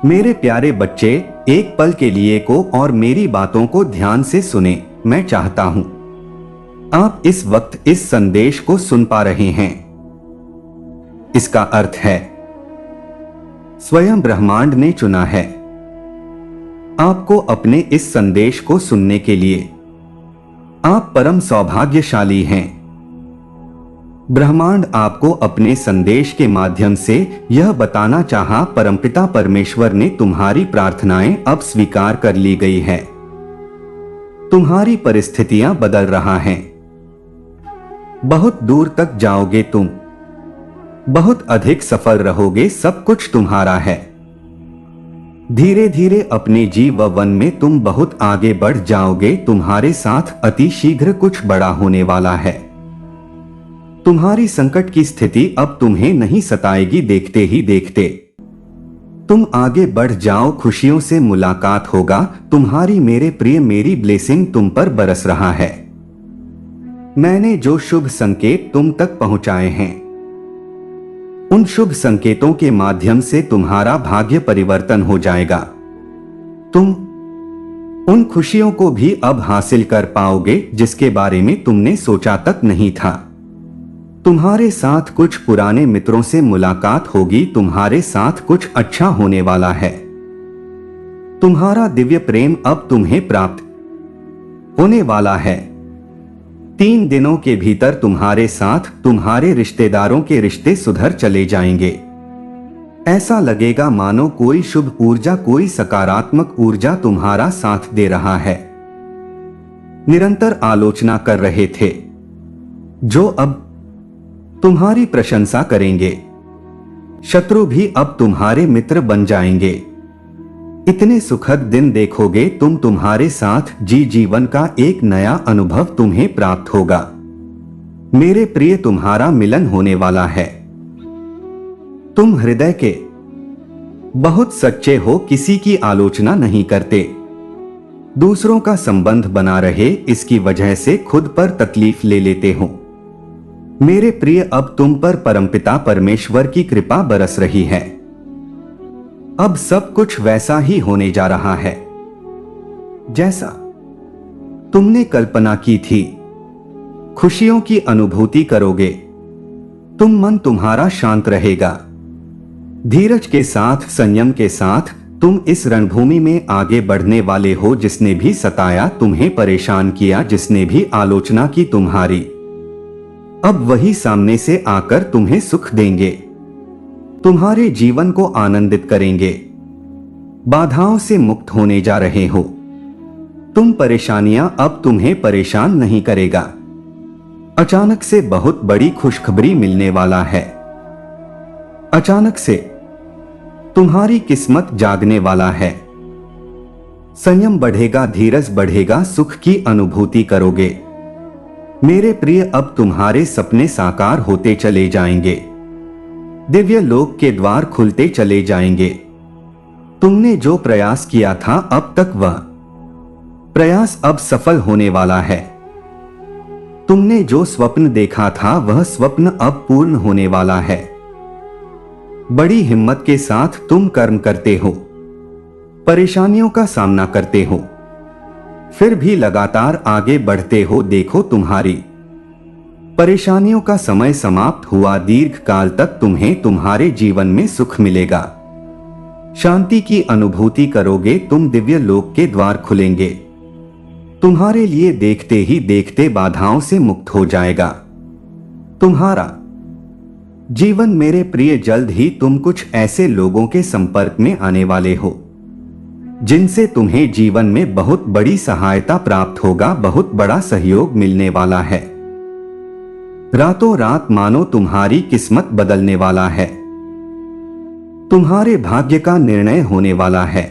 मेरे प्यारे बच्चे, एक पल के लिए को और मेरी बातों को ध्यान से सुने। मैं चाहता हूं आप इस वक्त इस संदेश को सुन पा रहे हैं। इसका अर्थ है स्वयं ब्रह्मांड ने चुना है आपको अपने इस संदेश को सुनने के लिए। आप परम सौभाग्यशाली हैं। ब्रह्मांड आपको अपने संदेश के माध्यम से यह बताना चाहा, परमपिता परमेश्वर ने तुम्हारी प्रार्थनाएं अब स्वीकार कर ली गई है। तुम्हारी परिस्थितियां बदल रहा हैं। बहुत दूर तक जाओगे तुम, बहुत अधिक सफल रहोगे, सब कुछ तुम्हारा है। धीरे धीरे अपने जीवन में तुम बहुत आगे बढ़ जाओगे। तुम्हारे साथ अति शीघ्र कुछ बड़ा होने वाला है। तुम्हारी संकट की स्थिति अब तुम्हें नहीं सताएगी। देखते ही देखते तुम आगे बढ़ जाओ, खुशियों से मुलाकात होगा तुम्हारी। मेरे प्रिय, मेरी ब्लेसिंग तुम पर बरस रहा है। मैंने जो शुभ संकेत तुम तक पहुंचाए हैं, उन शुभ संकेतों के माध्यम से तुम्हारा भाग्य परिवर्तन हो जाएगा। तुम उन खुशियों को भी अब हासिल कर पाओगे जिसके बारे में तुमने सोचा तक नहीं था। तुम्हारे साथ कुछ पुराने मित्रों से मुलाकात होगी। तुम्हारे साथ कुछ अच्छा होने वाला है। तुम्हारा दिव्य प्रेम अब तुम्हें प्राप्त होने वाला है। 3 दिनों के भीतर तुम्हारे साथ तुम्हारे रिश्तेदारों के रिश्ते सुधर चले जाएंगे। ऐसा लगेगा मानो कोई शुभ ऊर्जा, कोई सकारात्मक ऊर्जा तुम्हारा साथ दे रहा है। निरंतर आलोचना कर रहे थे जो अब तुम्हारी प्रशंसा करेंगे। शत्रु भी अब तुम्हारे मित्र बन जाएंगे। इतने सुखद दिन देखोगे तुम। तुम्हारे साथ जीवन का एक नया अनुभव तुम्हें प्राप्त होगा। मेरे प्रिय, तुम्हारा मिलन होने वाला है। तुम हृदय के बहुत सच्चे हो, किसी की आलोचना नहीं करते। दूसरों का संबंध बना रहे इसकी वजह से खुद पर तकलीफ ले लेते हो। मेरे प्रिय, अब तुम पर परमपिता परमेश्वर की कृपा बरस रही है। अब सब कुछ वैसा ही होने जा रहा है जैसा तुमने कल्पना की थी। खुशियों की अनुभूति करोगे तुम। मन तुम्हारा शांत रहेगा। धीरज के साथ, संयम के साथ तुम इस रणभूमि में आगे बढ़ने वाले हो। जिसने भी सताया, तुम्हें परेशान किया, जिसने भी आलोचना की तुम्हारी, अब वही सामने से आकर तुम्हें सुख देंगे। तुम्हारे जीवन को आनंदित करेंगे। बाधाओं से मुक्त होने जा रहे हो तुम। परेशानियां अब तुम्हें परेशान नहीं करेगा। अचानक से बहुत बड़ी खुशखबरी मिलने वाला है। अचानक से तुम्हारी किस्मत जागने वाला है। संयम बढ़ेगा, धीरज बढ़ेगा, सुख की अनुभूति करोगे। मेरे प्रिय, अब तुम्हारे सपने साकार होते चले जाएंगे। दिव्य लोक के द्वार खुलते चले जाएंगे। तुमने जो प्रयास किया था अब तक, वह प्रयास अब सफल होने वाला है। तुमने जो स्वप्न देखा था वह स्वप्न अब पूर्ण होने वाला है। बड़ी हिम्मत के साथ तुम कर्म करते हो, परेशानियों का सामना करते हो, फिर भी लगातार आगे बढ़ते हो। देखो, तुम्हारी परेशानियों का समय समाप्त हुआ। दीर्घ काल तक तुम्हें तुम्हारे जीवन में सुख मिलेगा। शांति की अनुभूति करोगे तुम। दिव्य लोक के द्वार खुलेंगे तुम्हारे लिए। देखते ही देखते बाधाओं से मुक्त हो जाएगा तुम्हारा जीवन। मेरे प्रिय, जल्द ही तुम कुछ ऐसे लोगों के संपर्क में आने वाले हो जिनसे तुम्हें जीवन में बहुत बड़ी सहायता प्राप्त होगा। बहुत बड़ा सहयोग मिलने वाला है। रातों रात मानो तुम्हारी किस्मत बदलने वाला है। तुम्हारे भाग्य का निर्णय होने वाला है।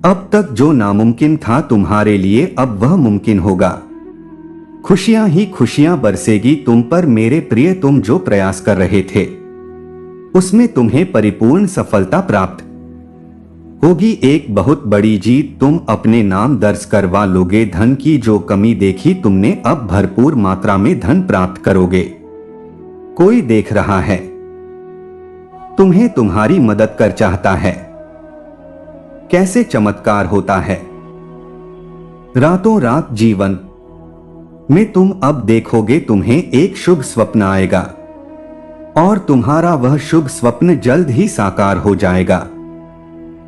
अब तक जो नामुमकिन था तुम्हारे लिए, अब वह मुमकिन होगा। खुशियां ही खुशियां बरसेगी तुम पर। मेरे प्रिय, तुम जो प्रयास कर रहे थे उसमें तुम्हें परिपूर्ण सफलता प्राप्त होगी। एक बहुत बड़ी जीत तुम अपने नाम दर्ज करवा लोगे। धन की जो कमी देखी तुमने, अब भरपूर मात्रा में धन प्राप्त करोगे। कोई देख रहा है तुम्हें तुम्हारी मदद कर चाहता है। कैसे चमत्कार होता है। रातों रात जीवन में तुम अब देखोगे तुम्हें एक शुभ स्वप्न आएगा और तुम्हारा वह शुभ स्वप्न जल्द ही साकार हो जाएगा।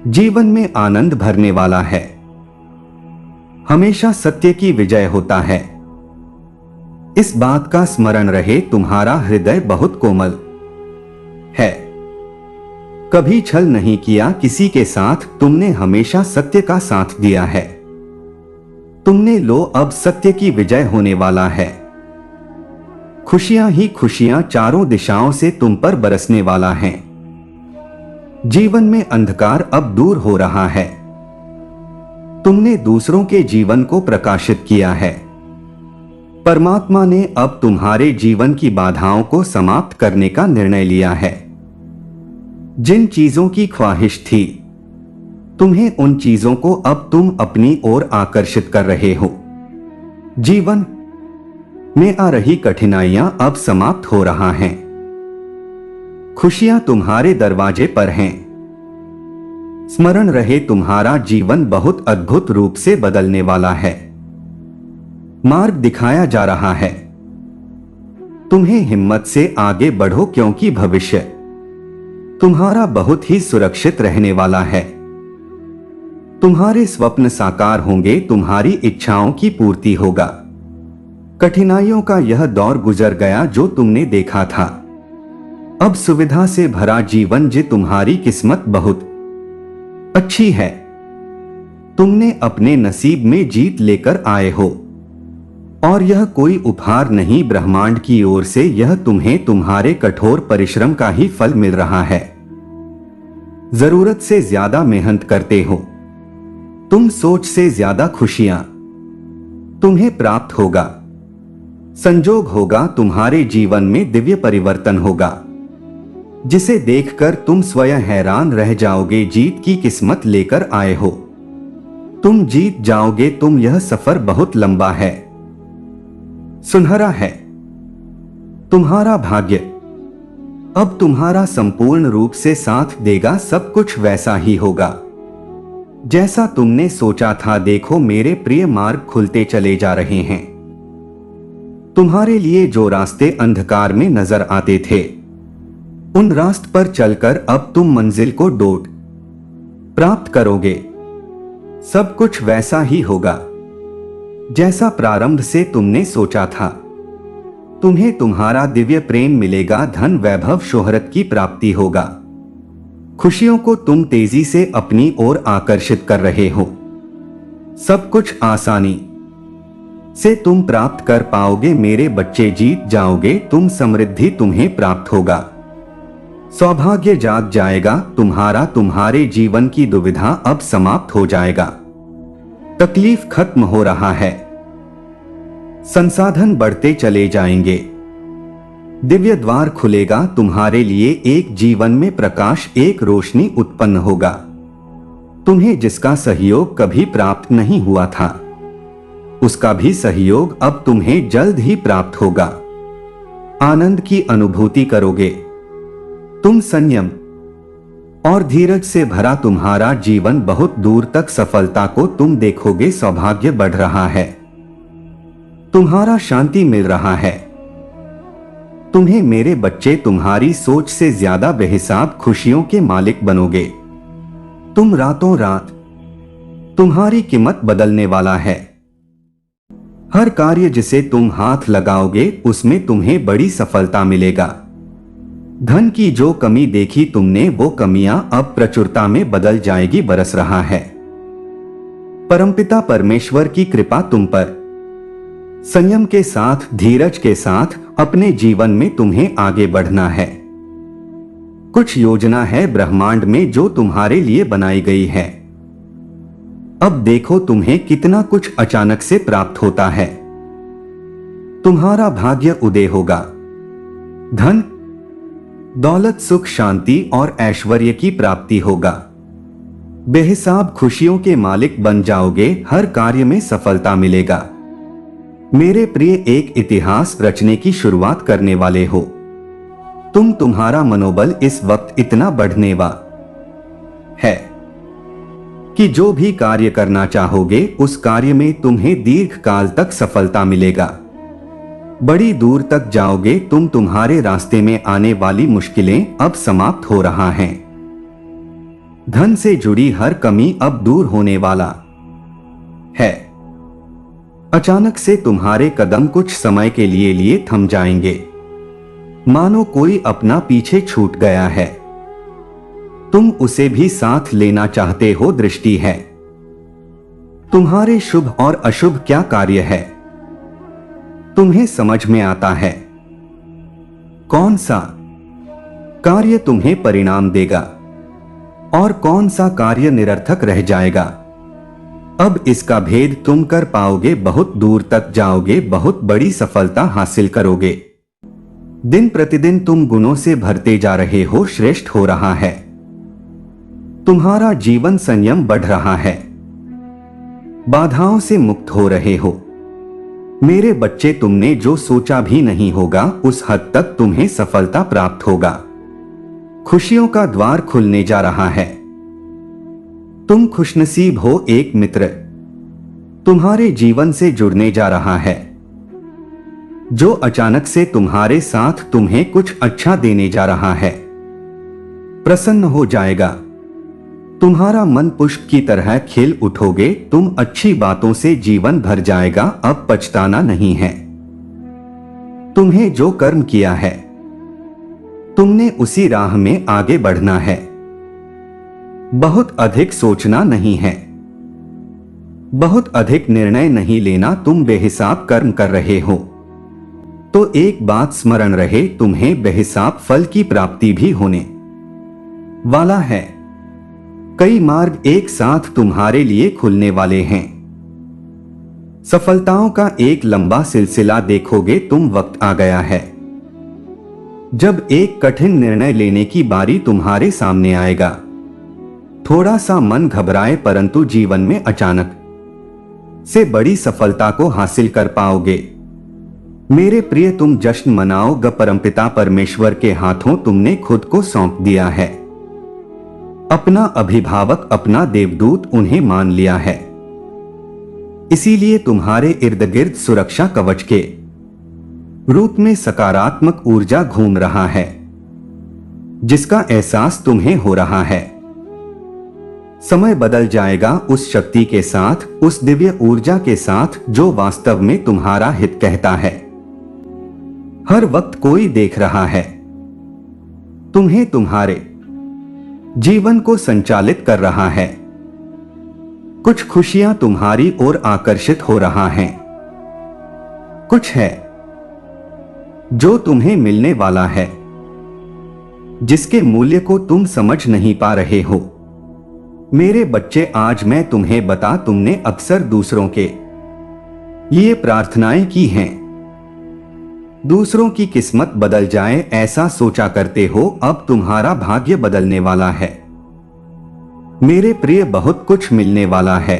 जीवन में आनंद भरने वाला है। हमेशा सत्य की विजय होता है। इस बात का स्मरण रहे, तुम्हारा हृदय बहुत कोमल है। कभी छल नहीं किया किसी के साथ, तुमने हमेशा सत्य का साथ दिया है। तुमने लो अब सत्य की विजय होने वाला है। खुशियां ही खुशियां चारों दिशाओं से तुम पर बरसने वाला है। जीवन में अंधकार अब दूर हो रहा है। तुमने दूसरों के जीवन को प्रकाशित किया है। परमात्मा ने अब तुम्हारे जीवन की बाधाओं को समाप्त करने का निर्णय लिया है। जिन चीजों की ख्वाहिश थी तुम्हें, उन चीजों को अब तुम अपनी ओर आकर्षित कर रहे हो। जीवन में आ रही कठिनाइयां अब समाप्त हो रहा हैं। खुशियां तुम्हारे दरवाजे पर हैं। स्मरण रहे, तुम्हारा जीवन बहुत अद्भुत रूप से बदलने वाला है। मार्ग दिखाया जा रहा है। तुम्हें हिम्मत से आगे बढ़ो, क्योंकि भविष्य तुम्हारा बहुत ही सुरक्षित रहने वाला है। तुम्हारे स्वप्न साकार होंगे, तुम्हारी इच्छाओं की पूर्ति होगा। कठिनाइयों का यह दौर गुजर गया जो तुमने देखा था। अब सुविधा से भरा जीवन, जी तुम्हारी किस्मत बहुत अच्छी है। तुमने अपने नसीब में जीत लेकर आए हो और यह कोई उपहार नहीं, ब्रह्मांड की ओर से यह तुम्हें तुम्हारे कठोर परिश्रम का ही फल मिल रहा है। जरूरत से ज्यादा मेहनत करते हो तुम, सोच से ज्यादा खुशियां तुम्हें प्राप्त होगा। संजोग होगा, तुम्हारे जीवन में दिव्य परिवर्तन होगा जिसे देखकर तुम स्वयं हैरान रह जाओगे। जीत की किस्मत लेकर आए हो, तुम जीत जाओगे। तुम यह सफर बहुत लंबा है, सुनहरा है। तुम्हारा भाग्य अब तुम्हारा संपूर्ण रूप से साथ देगा। सब कुछ वैसा ही होगा जैसा तुमने सोचा था। देखो मेरे प्रिय, मार्ग खुलते चले जा रहे हैं। तुम्हारे लिए जो रास्ते अंधकार में नजर आते थे, उन रास्त पर चलकर अब तुम मंजिल को डोट प्राप्त करोगे। सब कुछ वैसा ही होगा जैसा प्रारंभ से तुमने सोचा था। तुम्हें तुम्हारा दिव्य प्रेम मिलेगा, धन वैभव शोहरत की प्राप्ति होगा। खुशियों को तुम तेजी से अपनी ओर आकर्षित कर रहे हो। सब कुछ आसानी से तुम प्राप्त कर पाओगे। मेरे बच्चे, जीत जाओगे तुम। समृद्धि तुम्हें प्राप्त होगा। सौभाग्य जाग जाएगा तुम्हारा। तुम्हारे जीवन की दुविधा अब समाप्त हो जाएगा। तकलीफ खत्म हो रहा है। संसाधन बढ़ते चले जाएंगे। दिव्य द्वार खुलेगा तुम्हारे लिए। एक जीवन में प्रकाश, एक रोशनी उत्पन्न होगा। तुम्हें जिसका सहयोग कभी प्राप्त नहीं हुआ था, उसका भी सहयोग अब तुम्हें जल्द ही प्राप्त होगा। आनंद की अनुभूति करोगे तुम। संयम और धीरज से भरा तुम्हारा जीवन, बहुत दूर तक सफलता को तुम देखोगे। सौभाग्य बढ़ रहा है। तुम्हारा शांति मिल रहा है। तुम्हें मेरे बच्चे, तुम्हारी सोच से ज्यादा बेहिसाब खुशियों के मालिक बनोगे तुम। रातों रात तुम्हारी कीमत बदलने वाला है। हर कार्य जिसे तुम हाथ लगाओगे उसमें तुम्हें बड़ी सफलता मिलेगा। धन की जो कमी देखी तुमने, वो कमियां अब प्रचुरता में बदल जाएगी। बरस रहा है परमपिता परमेश्वर की कृपा तुम पर। संयम के साथ, धीरज के साथ अपने जीवन में तुम्हें आगे बढ़ना है। कुछ योजना है ब्रह्मांड में जो तुम्हारे लिए बनाई गई है। अब देखो तुम्हें कितना कुछ अचानक से प्राप्त होता है। तुम्हारा भाग्य उदय होगा। धन, दौलत, सुख, शांति और ऐश्वर्य की प्राप्ति होगा। बेहिसाब खुशियों के मालिक बन जाओगे। हर कार्य में सफलता मिलेगा। मेरे प्रिय, एक इतिहास रचने की शुरुआत करने वाले हो। तुम्हारा मनोबल इस वक्त इतना बढ़ने वाला है कि जो भी कार्य करना चाहोगे उस कार्य में तुम्हें दीर्घ काल तक सफलता मिलेगा। बड़ी दूर तक जाओगे तुम्हारे रास्ते में आने वाली मुश्किलें अब समाप्त हो रहा हैं। धन से जुड़ी हर कमी अब दूर होने वाला है। अचानक से तुम्हारे कदम कुछ समय के लिए थम जाएंगे, मानो कोई अपना पीछे छूट गया है। तुम उसे भी साथ लेना चाहते हो। दृष्टि है तुम्हारे शुभ और अशुभ क्या कार्य है तुम्हें समझ में आता है। कौन सा कार्य तुम्हें परिणाम देगा और कौन सा कार्य निरर्थक रह जाएगा। अब इसका भेद तुम कर पाओगे। बहुत दूर तक जाओगे, बहुत बड़ी सफलता हासिल करोगे। दिन प्रतिदिन तुम गुणों से भरते जा रहे हो, श्रेष्ठ हो रहा है। तुम्हारा जीवन संयम बढ़ रहा है, बाधाओं से मुक्त हो रहे हो। मेरे बच्चे, तुमने जो सोचा भी नहीं होगा उस हद तक तुम्हें सफलता प्राप्त होगा। खुशियों का द्वार खुलने जा रहा है। तुम खुशनसीब हो। एक मित्र तुम्हारे जीवन से जुड़ने जा रहा है, जो अचानक से तुम्हारे साथ तुम्हें कुछ अच्छा देने जा रहा है। प्रसन्न हो जाएगा। तुम्हारा मन पुष्प की तरह खिल उठोगे। तुम अच्छी बातों से जीवन भर जाएगा। अब पछताना नहीं है। तुम्हें जो कर्म किया है तुमने उसी राह में आगे बढ़ना है। बहुत अधिक सोचना नहीं है, बहुत अधिक निर्णय नहीं लेना। तुम बेहिसाब कर्म कर रहे हो तो एक बात स्मरण रहे, तुम्हें बेहिसाब फल की प्राप्ति भी होने वाला है। कई मार्ग एक साथ तुम्हारे लिए खुलने वाले हैं। सफलताओं का एक लंबा सिलसिला देखोगे तुम। वक्त आ गया है जब एक कठिन निर्णय लेने की बारी तुम्हारे सामने आएगा। थोड़ा सा मन घबराए, परंतु जीवन में अचानक से बड़ी सफलता को हासिल कर पाओगे। मेरे प्रिय, तुम जश्न मनाओ। परमपिता परमेश्वर के हाथों तुमने खुद को सौंप दिया है। अपना अभिभावक, अपना देवदूत उन्हें मान लिया है। इसीलिए तुम्हारे इर्द गिर्द सुरक्षा कवच के रूप में सकारात्मक ऊर्जा घूम रहा है, जिसका एहसास तुम्हें हो रहा है। समय बदल जाएगा उस शक्ति के साथ, उस दिव्य ऊर्जा के साथ जो वास्तव में तुम्हारा हित कहता है। हर वक्त कोई देख रहा है, तुम्हें तुम्हारे जीवन को संचालित कर रहा है। कुछ खुशियां तुम्हारी ओर आकर्षित हो रहा हैं। कुछ है जो तुम्हें मिलने वाला है, जिसके मूल्य को तुम समझ नहीं पा रहे हो। मेरे बच्चे, आज मैं तुम्हें बता, तुमने अक्सर दूसरों के लिए प्रार्थनाएं की हैं। दूसरों की किस्मत बदल जाए ऐसा सोचा करते हो। अब तुम्हारा भाग्य बदलने वाला है। मेरे प्रिय, बहुत कुछ मिलने वाला है।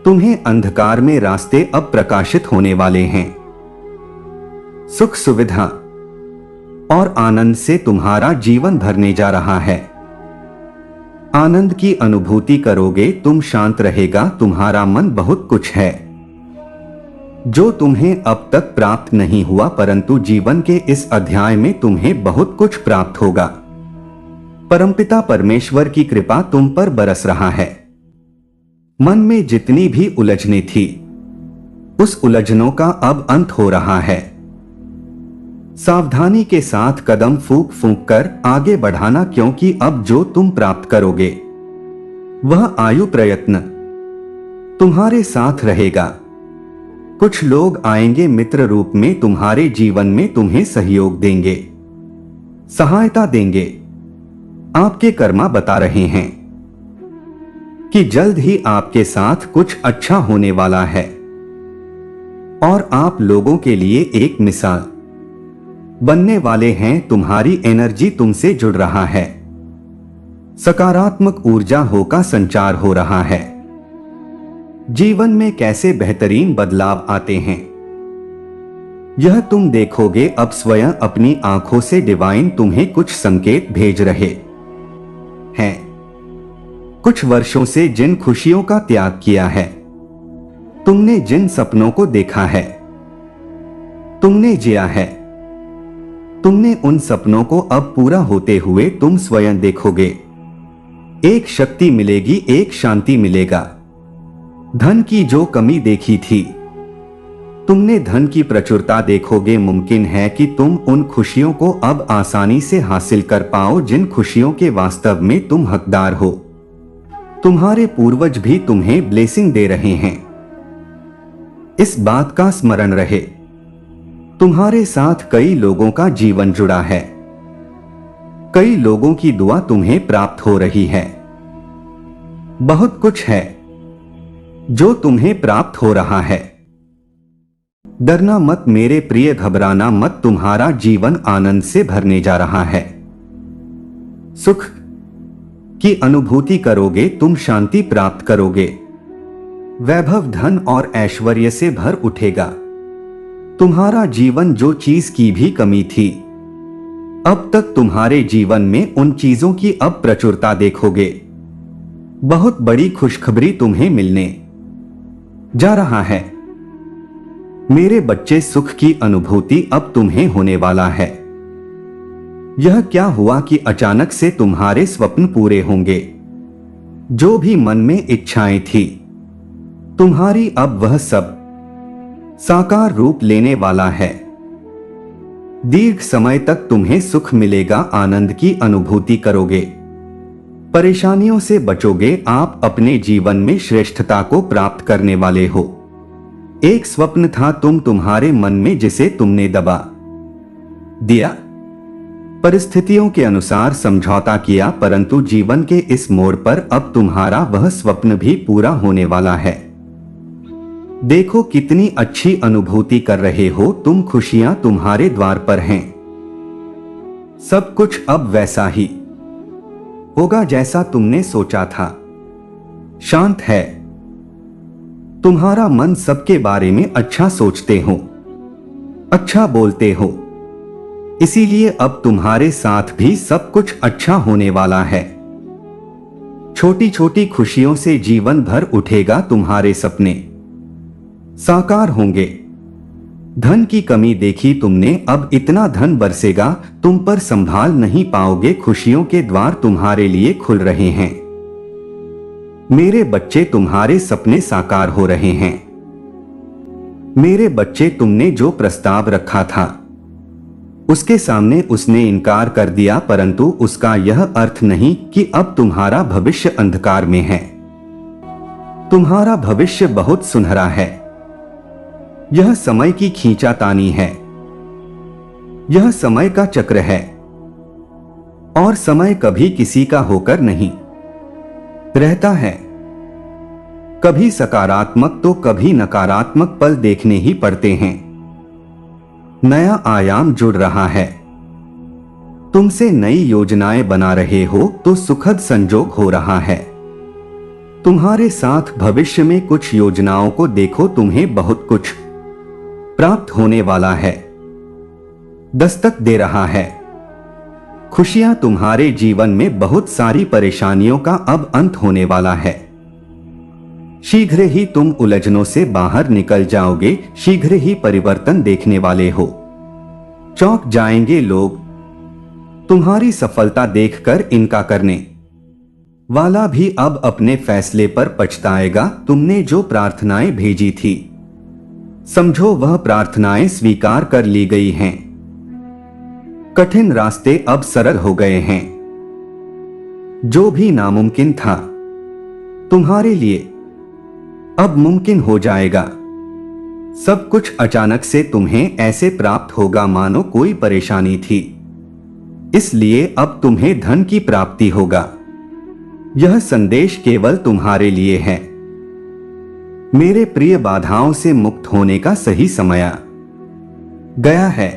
तुम्हें अंधकार में रास्ते अब प्रकाशित होने वाले हैं। सुख, सुविधा और आनंद से तुम्हारा जीवन भरने जा रहा है। आनंद की अनुभूति करोगे, तुम शांत रहेगा। तुम्हारा मन, बहुत कुछ है जो तुम्हें अब तक प्राप्त नहीं हुआ, परंतु जीवन के इस अध्याय में तुम्हें बहुत कुछ प्राप्त होगा। परमपिता परमेश्वर की कृपा तुम पर बरस रहा है। मन में जितनी भी उलझने थी, उस उलझनों का अब अंत हो रहा है। सावधानी के साथ कदम फूंक फूंक कर आगे बढ़ाना, क्योंकि अब जो तुम प्राप्त करोगे वह आयु प्रयत्न तुम्हारे साथ रहेगा। कुछ लोग आएंगे मित्र रूप में तुम्हारे जीवन में, तुम्हें सहयोग देंगे, सहायता देंगे। आपके कर्मा बता रहे हैं कि जल्द ही आपके साथ कुछ अच्छा होने वाला है और आप लोगों के लिए एक मिसाल बनने वाले हैं। तुम्हारी एनर्जी तुमसे जुड़ रहा है। सकारात्मक ऊर्जा का संचार हो रहा है। जीवन में कैसे बेहतरीन बदलाव आते हैं यह तुम देखोगे अब स्वयं अपनी आंखों से डिवाइन तुम्हें कुछ संकेत भेज रहे हैं। कुछ वर्षों से जिन खुशियों का त्याग किया है, तुमने जिन सपनों को देखा है, तुमने जिया है, तुमने उन सपनों को अब पूरा होते हुए तुम स्वयं देखोगे। एक शक्ति मिलेगी, एक शांति मिलेगा। धन की जो कमी देखी थी, तुमने धन की प्रचुरता देखोगे। मुमकिन है कि तुम उन खुशियों को अब आसानी से हासिल कर पाओ जिन खुशियों के वास्तव में तुम हकदार हो। तुम्हारे पूर्वज भी तुम्हें ब्लेसिंग दे रहे हैं। इस बात का स्मरण रहे, तुम्हारे साथ कई लोगों का जीवन जुड़ा है। कई लोगों की दुआ तुम्हें प्राप्त हो रही है। बहुत कुछ है जो तुम्हें प्राप्त हो रहा है। डरना मत मेरे प्रिय, घबराना मत, तुम्हारा जीवन आनंद से भरने जा रहा है। सुख की अनुभूति करोगे, तुम शांति प्राप्त करोगे। वैभव, धन और ऐश्वर्य से भर उठेगा। तुम्हारा जीवन जो चीज की भी कमी थी, अब तक तुम्हारे जीवन में उन चीजों की अब प्रचुरता देखोगे। बहुत बड़ी खुशखबरी तुम्हें मिलने जा रहा है। मेरे बच्चे, सुख की अनुभूति अब तुम्हें होने वाला है। यह क्या हुआ कि अचानक से तुम्हारे स्वप्न पूरे होंगे। जो भी मन में इच्छाएं थी, तुम्हारी अब वह सब साकार रूप लेने वाला है। दीर्घ समय तक तुम्हें सुख मिलेगा, आनंद की अनुभूति करोगे। परेशानियों से बचोगे। आप अपने जीवन में श्रेष्ठता को प्राप्त करने वाले हो। एक स्वप्न था तुम्हारे मन में जिसे तुमने दबा दिया, परिस्थितियों के अनुसार समझौता किया, परंतु जीवन के इस मोड़ पर अब तुम्हारा वह स्वप्न भी पूरा होने वाला है। देखो कितनी अच्छी अनुभूति कर रहे हो तुम। खुशियां तुम्हारे द्वार पर हैं। सब कुछ अब वैसा ही होगा जैसा तुमने सोचा था। शांत है। तुम्हारा मन सबके बारे में अच्छा सोचते हो, अच्छा बोलते हो, इसीलिए अब तुम्हारे साथ भी सब कुछ अच्छा होने वाला है। छोटी छोटी खुशियों से जीवन भर उठेगा। तुम्हारे सपने साकार होंगे। धन की कमी देखी तुमने, अब इतना धन बरसेगा तुम पर संभाल नहीं पाओगे। खुशियों के द्वार तुम्हारे लिए खुल रहे हैं। मेरे बच्चे, तुम्हारे सपने साकार हो रहे हैं। मेरे बच्चे, तुमने जो प्रस्ताव रखा था उसके सामने उसने इनकार कर दिया, परंतु उसका यह अर्थ नहीं कि अब तुम्हारा भविष्य अंधकार में है। तुम्हारा भविष्य बहुत सुनहरा है। यह समय की खींचातानी है। यह समय का चक्र है और समय कभी किसी का होकर नहीं रहता है। कभी सकारात्मक तो कभी नकारात्मक पल देखने ही पड़ते हैं। नया आयाम जुड़ रहा है। तुमसे नई योजनाएं बना रहे हो तो सुखद संजोग हो रहा है। तुम्हारे साथ भविष्य में कुछ योजनाओं को देखो, तुम्हें बहुत कुछ प्राप्त होने वाला है, दस्तक दे रहा है। खुशियां तुम्हारे जीवन में, बहुत सारी परेशानियों का अब अंत होने वाला है। शीघ्र ही तुम उलझनों से बाहर निकल जाओगे। शीघ्र ही परिवर्तन देखने वाले हो। चौंक जाएंगे लोग तुम्हारी सफलता देखकर। इनका करने वाला भी अब अपने फैसले पर पछताएगा। तुमने जो प्रार्थनाएं भेजी थी, समझो वह प्रार्थनाएं स्वीकार कर ली गई हैं। कठिन रास्ते अब सरल हो गए हैं। जो भी नामुमकिन था तुम्हारे लिए अब मुमकिन हो जाएगा। सब कुछ अचानक से तुम्हें ऐसे प्राप्त होगा मानो कोई परेशानी थी, इसलिए अब तुम्हें धन की प्राप्ति होगा। यह संदेश केवल तुम्हारे लिए है। मेरे प्रिय, बाधाओं से मुक्त होने का सही समय आ गया है।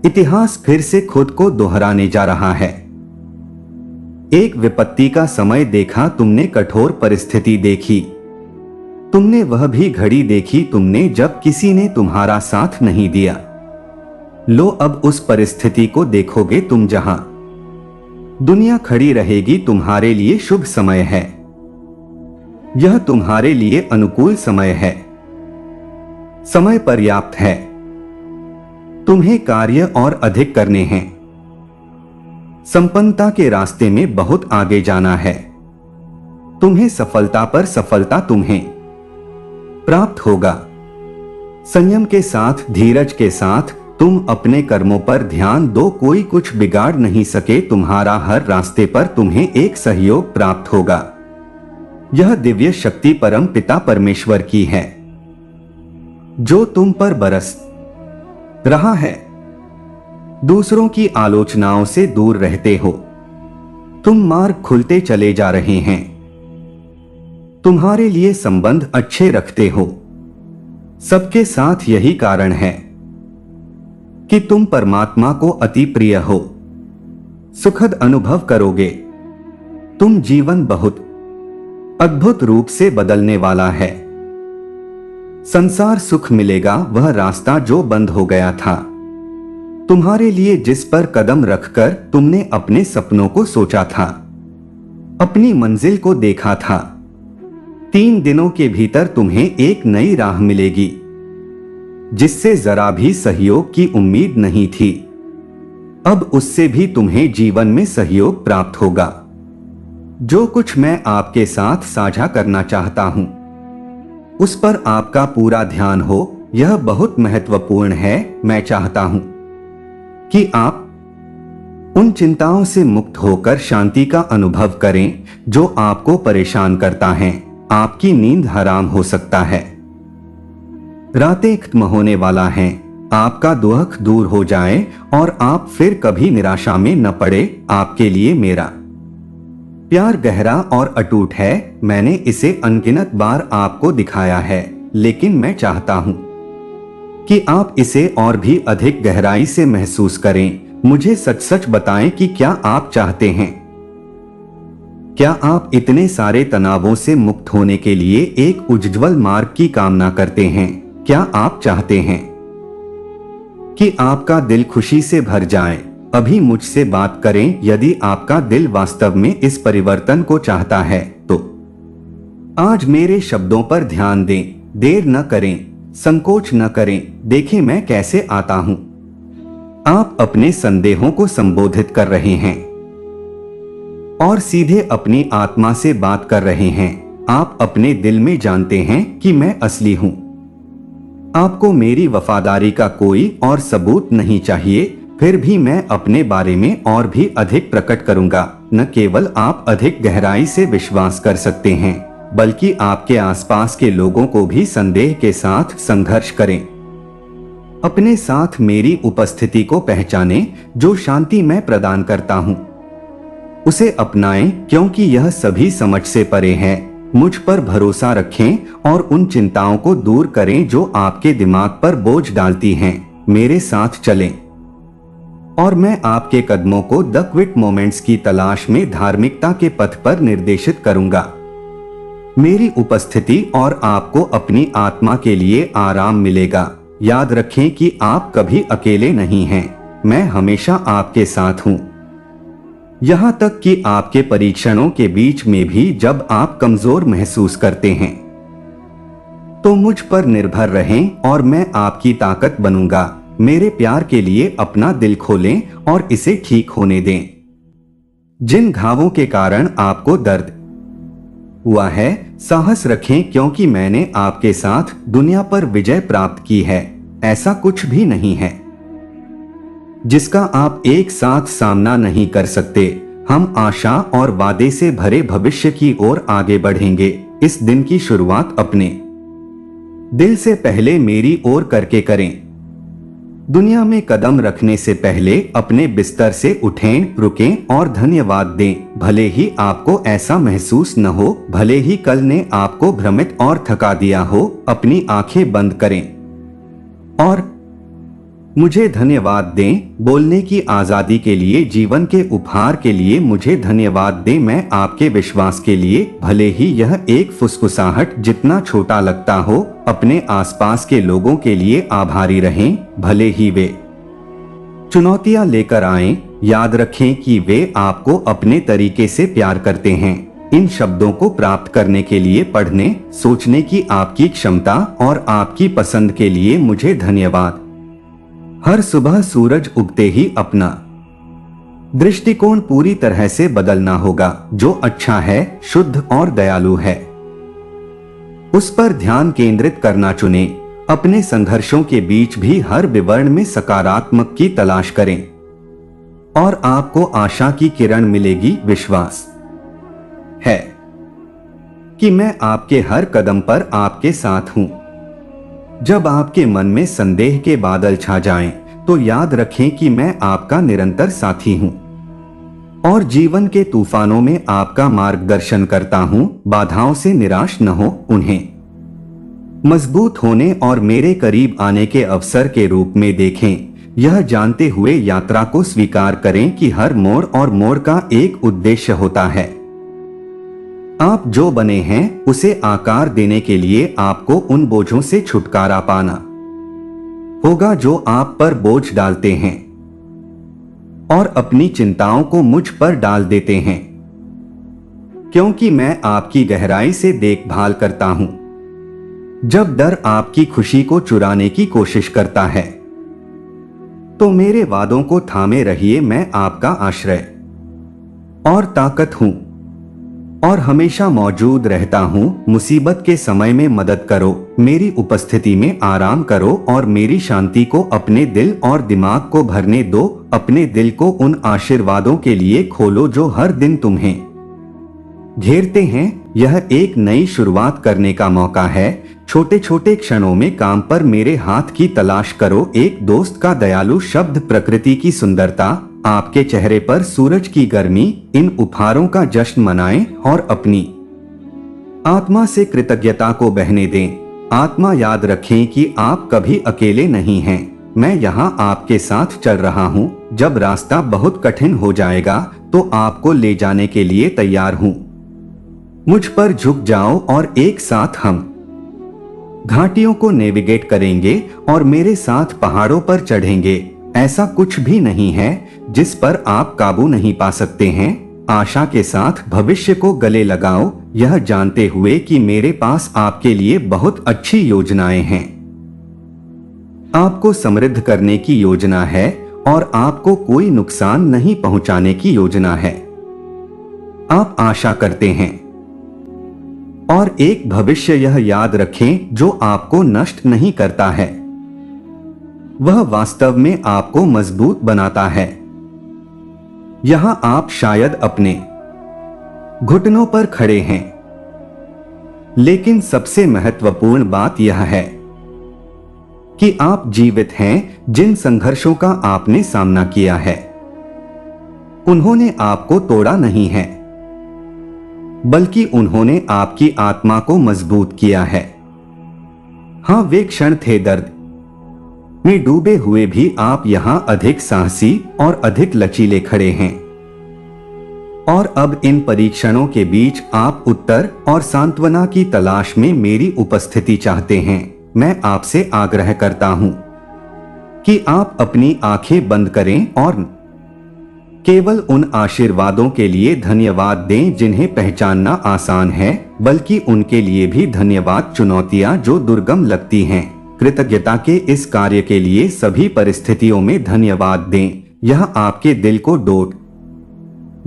इतिहास फिर से खुद को दोहराने जा रहा है। एक विपत्ति का समय देखा तुमने, कठोर परिस्थिति देखी तुमने वह भी घड़ी देखी तुमने जब किसी ने तुम्हारा साथ नहीं दिया। लो अब उस परिस्थिति को देखोगे तुम जहां दुनिया खड़ी रहेगी तुम्हारे लिए शुभ समय है। यह तुम्हारे लिए अनुकूल समय है। समय पर्याप्त है। तुम्हें कार्य और अधिक करने हैं। संपन्नता के रास्ते में बहुत आगे जाना है। तुम्हें सफलता पर सफलता तुम्हें प्राप्त होगा। संयम के साथ धीरज के साथ तुम अपने कर्मों पर ध्यान दो, कोई कुछ बिगाड़ नहीं सके तुम्हारा हर रास्ते पर तुम्हें एक सहयोग प्राप्त होगा। यह दिव्य शक्ति परम पिता परमेश्वर की है जो तुम पर बरस रहा है। दूसरों की आलोचनाओं से दूर रहते हो। तुम मार्ग खुलते चले जा रहे हैं। तुम्हारे लिए संबंध अच्छे रखते हो। सबके साथ यही कारण है कि तुम परमात्मा को अति प्रिय हो। सुखद अनुभव करोगे। तुम जीवन बहुत अद्भुत रूप से बदलने वाला है। संसार सुख मिलेगा वह रास्ता जो बंद हो गया था तुम्हारे लिए, जिस पर कदम रखकर तुमने अपने सपनों को सोचा था, अपनी मंजिल को देखा था। 3 दिनों के भीतर तुम्हें एक नई राह मिलेगी जिससे जरा भी सहयोग की उम्मीद नहीं थी। अब उससे भी तुम्हें जीवन में सहयोग प्राप्त होगा। जो कुछ मैं आपके साथ साझा करना चाहता हूं उस पर आपका पूरा ध्यान हो। यह बहुत महत्वपूर्ण है। मैं चाहता हूं कि आप उन चिंताओं से मुक्त होकर शांति का अनुभव करें जो आपको परेशान करता है। आपकी नींद हराम हो सकता है। रातें खत्म होने वाला है। आपका दुख दूर हो जाए और आप फिर कभी निराशा में न पड़े। आपके लिए मेरा प्यार गहरा और अटूट है। मैंने इसे अनगिनत बार आपको दिखाया है, लेकिन मैं चाहता हूं कि आप इसे और भी अधिक गहराई से महसूस करें। मुझे सच सच बताएं कि क्या आप चाहते हैं? क्या आप इतने सारे तनावों से मुक्त होने के लिए एक उज्ज्वल मार्ग की कामना करते हैं? क्या आप चाहते हैं कि आपका दिल खुशी से भर जाए? अभी मुझसे बात करें। यदि आपका दिल वास्तव में इस परिवर्तन को चाहता है तो आज मेरे शब्दों पर ध्यान दें। देर न करें, संकोच न करें। देखें मैं कैसे आता हूं। आप अपने संदेहों को संबोधित कर रहे हैं और सीधे अपनी आत्मा से बात कर रहे हैं। आप अपने दिल में जानते हैं कि मैं असली हूं। आपको मेरी वफादारी का कोई और सबूत नहीं चाहिए, फिर भी मैं अपने बारे में और भी अधिक प्रकट करूंगा। न केवल आप अधिक गहराई से विश्वास कर सकते हैं, बल्कि आपके आसपास के लोगों को भी संदेह के साथ संघर्ष करें। अपने साथ मेरी उपस्थिति को पहचानें। जो शांति मैं प्रदान करता हूं उसे अपनाएं, क्योंकि यह सभी समझ से परे है। मुझ पर भरोसा रखें और उन चिंताओं को दूर करें जो आपके दिमाग पर बोझ डालती हैं। मेरे साथ चलें और मैं आपके कदमों को द क्विक मोमेंट्स की तलाश में धार्मिकता के पथ पर निर्देशित करूंगा। मेरी उपस्थिति और आपको अपनी आत्मा के लिए आराम मिलेगा। याद रखें कि आप कभी अकेले नहीं हैं। मैं हमेशा आपके साथ हूं, यहां तक कि आपके परीक्षणों के बीच में भी। जब आप कमजोर महसूस करते हैं तो मुझ पर निर्भर रहें और मैं आपकी ताकत बनूंगा। मेरे प्यार के लिए अपना दिल खोलें और इसे ठीक होने दें। जिन घावों के कारण आपको दर्द हुआ है, साहस रखें, क्योंकि मैंने आपके साथ दुनिया पर विजय प्राप्त की है। ऐसा कुछ भी नहीं है जिसका आप एक साथ सामना नहीं कर सकते। हम आशा और वादे से भरे भविष्य की ओर आगे बढ़ेंगे। इस दिन की शुरुआत अपने दिल से पहले मेरी ओर करके करें। दुनिया में कदम रखने से पहले अपने बिस्तर से उठें, रुकें और धन्यवाद दें। भले ही आपको ऐसा महसूस न हो, भले ही कल ने आपको भ्रमित और थका दिया हो, अपनी आंखें बंद करें और मुझे धन्यवाद दें, बोलने की आजादी के लिए, जीवन के उपहार के लिए मुझे धन्यवाद दें। मैं आपके विश्वास के लिए, भले ही यह एक फुसफुसाहट जितना छोटा लगता हो, अपने आसपास के लोगों के लिए आभारी रहें, भले ही वे चुनौतियां लेकर आएं। याद रखें कि वे आपको अपने तरीके से प्यार करते हैं। इन शब्दों को प्राप्त करने के लिए पढ़ने, सोचने की आपकी क्षमता और आपकी पसंद के लिए मुझे धन्यवाद। हर सुबह सूरज उगते ही अपना दृष्टिकोण पूरी तरह से बदलना होगा। जो अच्छा है, शुद्ध और दयालु है, उस पर ध्यान केंद्रित करना चुनें। अपने संघर्षों के बीच भी हर विवरण में सकारात्मक की तलाश करें और आपको आशा की किरण मिलेगी। विश्वास है कि मैं आपके हर कदम पर आपके साथ हूं। जब आपके मन में संदेह के बादल छा जाएं, तो याद रखें कि मैं आपका निरंतर साथी हूं और जीवन के तूफानों में आपका मार्गदर्शन करता हूं। बाधाओं से निराश न हो, उन्हें मजबूत होने और मेरे करीब आने के अवसर के रूप में देखें। यह जानते हुए यात्रा को स्वीकार करें कि हर मोड़ और मोड़ का एक उद्देश्य होता है। आप जो बने हैं उसे आकार देने के लिए आपको उन बोझों से छुटकारा पाना होगा जो आप पर बोझ डालते हैं और अपनी चिंताओं को मुझ पर डाल देते हैं, क्योंकि मैं आपकी गहराई से देखभाल करता हूं। जब डर आपकी खुशी को चुराने की कोशिश करता है, तो मेरे वादों को थामे रहिए। मैं आपका आश्रय और ताकत हूं और हमेशा मौजूद रहता हूं। मुसीबत के समय में मदद करो, मेरी उपस्थिति में आराम करो और मेरी शांति को अपने दिल और दिमाग को भरने दो। अपने दिल को उन आशीर्वादों के लिए खोलो जो हर दिन तुम्हें घेरते हैं। यह एक नई शुरुआत करने का मौका है। छोटे छोटे क्षणों में काम पर मेरे हाथ की तलाश करो। एक दोस्त का दयालु शब्द, प्रकृति की सुंदरता, आपके चेहरे पर सूरज की गर्मी, इन उपहारों का जश्न मनाएं और अपनी आत्मा से कृतज्ञता को बहने दें। आत्मा, याद रखें कि आप कभी अकेले नहीं हैं। मैं यहाँ आपके साथ चल रहा हूँ। जब रास्ता बहुत कठिन हो जाएगा तो आपको ले जाने के लिए तैयार हूँ। मुझ पर झुक जाओ और एक साथ हम घाटियों को नेविगेट करेंगे और मेरे साथ पहाड़ों पर चढ़ेंगे। ऐसा कुछ भी नहीं है जिस पर आप काबू नहीं पा सकते हैं। आशा के साथ भविष्य को गले लगाओ, यह जानते हुए कि मेरे पास आपके लिए बहुत अच्छी योजनाएं हैं। आपको समृद्ध करने की योजना है और आपको कोई नुकसान नहीं पहुंचाने की योजना है। आप आशा करते हैं और एक भविष्य, यह याद रखें, जो आपको नष्ट नहीं करता है, वह वास्तव में आपको मजबूत बनाता है। यहां आप शायद अपने घुटनों पर खड़े हैं, लेकिन सबसे महत्वपूर्ण बात यह है कि आप जीवित हैं। जिन संघर्षों का आपने सामना किया है, उन्होंने आपको तोड़ा नहीं है, बल्कि उन्होंने आपकी आत्मा को मजबूत किया है। हां, वे क्षण थे दर्द में डूबे हुए भी आप यहां अधिक साहसी और अधिक लचीले खड़े हैं। और अब इन परीक्षणों के बीच आप उत्तर और सांत्वना की तलाश में मेरी उपस्थिति चाहते हैं। मैं आपसे आग्रह करता हूं कि आप अपनी आंखें बंद करें और केवल उन आशीर्वादों के लिए धन्यवाद दें जिन्हें पहचानना आसान है, बल्कि उनके लिए भी धन्यवाद। चुनौतियां जो दुर्गम लगती हैं, कृतज्ञता के इस कार्य के लिए सभी परिस्थितियों में धन्यवाद दें। यह आपके दिल को डोट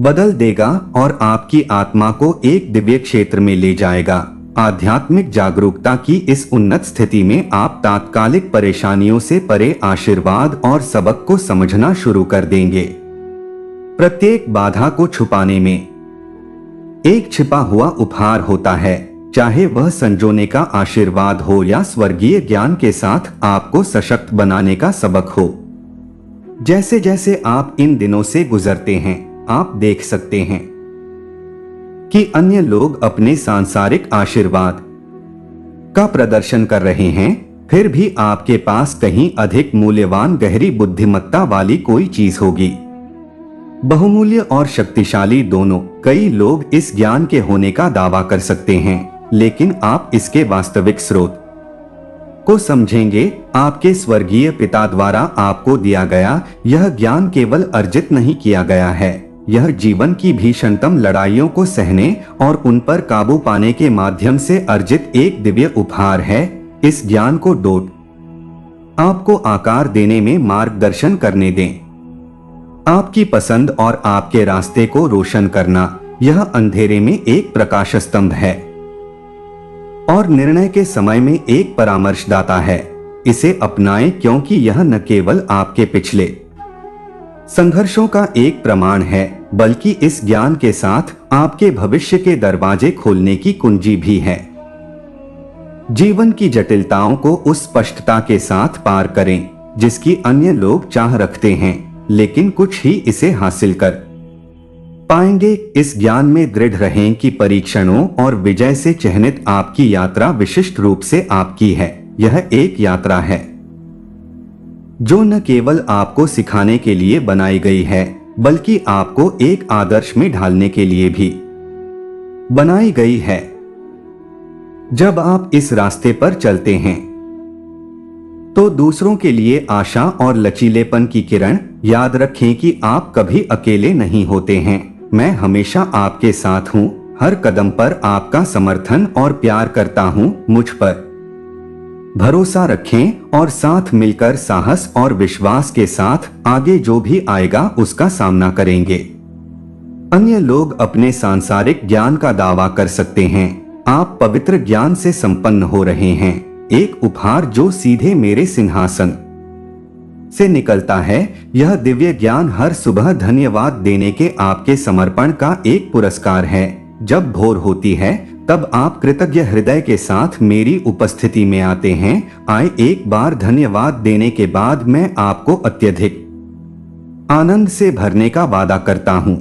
बदल देगा और आपकी आत्मा को एक दिव्य क्षेत्र में ले जाएगा। आध्यात्मिक जागरूकता की इस उन्नत स्थिति में आप तात्कालिक परेशानियों से परे आशीर्वाद और सबक को समझना शुरू कर देंगे। प्रत्येक बाधा को छुपाने में एक छिपा हुआ उपहार होता है, चाहे वह संजोने का आशीर्वाद हो या स्वर्गीय ज्ञान के साथ आपको सशक्त बनाने का सबक हो। जैसे जैसे आप इन दिनों से गुजरते हैं, आप देख सकते हैं कि अन्य लोग अपने सांसारिक आशीर्वाद का प्रदर्शन कर रहे हैं। फिर भी आपके पास कहीं अधिक मूल्यवान गहरी बुद्धिमत्ता वाली कोई चीज होगी। बहुमूल्य और शक्तिशाली दोनों। कई लोग इस ज्ञान के होने का दावा कर सकते हैं, लेकिन आप इसके वास्तविक स्रोत को समझेंगे। आपके स्वर्गीय पिता द्वारा आपको दिया गया यह ज्ञान केवल अर्जित नहीं किया गया है, यह जीवन की भीषणतम लड़ाइयों को सहने और उन पर काबू पाने के माध्यम से अर्जित एक दिव्य उपहार है। इस ज्ञान को डोट आपको आकार देने में मार्गदर्शन करने दें। आपकी पसंद और आपके रास्ते को रोशन करना, यह अंधेरे में एक प्रकाश स्तंभ है और निर्णय के समय में एक परामर्शदाता है। इसे अपनाएं, क्योंकि यह न केवल आपके पिछले संघर्षों का एक प्रमाण है, बल्कि इस ज्ञान के साथ आपके भविष्य के दरवाजे खोलने की कुंजी भी है। जीवन की जटिलताओं को उस स्पष्टता के साथ पार करें जिसकी अन्य लोग चाह रखते हैं, लेकिन कुछ ही इसे हासिल कर पाएंगे। इस ज्ञान में दृढ़ रहें कि परीक्षणों और विजय से चिह्नित आपकी यात्रा विशिष्ट रूप से आपकी है। यह एक यात्रा है जो न केवल आपको सिखाने के लिए बनाई गई है, बल्कि आपको एक आदर्श में ढालने के लिए भी बनाई गई है। जब आप इस रास्ते पर चलते हैं तो दूसरों के लिए आशा और लचीलेपन की किरण। याद रखें कि आप कभी अकेले नहीं होते हैं। मैं हमेशा आपके साथ हूं, हर कदम पर आपका समर्थन और प्यार करता हूं। मुझ पर भरोसा रखें और साथ मिलकर साहस और विश्वास के साथ आगे जो भी आएगा उसका सामना करेंगे। अन्य लोग अपने सांसारिक ज्ञान का दावा कर सकते हैं, आप पवित्र ज्ञान से संपन्न हो रहे हैं, एक उपहार जो सीधे मेरे सिंहासन से निकलता है। यह दिव्य ज्ञान हर सुबह धन्यवाद देने के आपके समर्पण का एक पुरस्कार है। जब भोर होती है तब आप कृतज्ञ हृदय के साथ मेरी उपस्थिति में आते हैं। आए एक बार धन्यवाद देने के बाद मैं आपको अत्यधिक आनंद से भरने का वादा करता हूँ।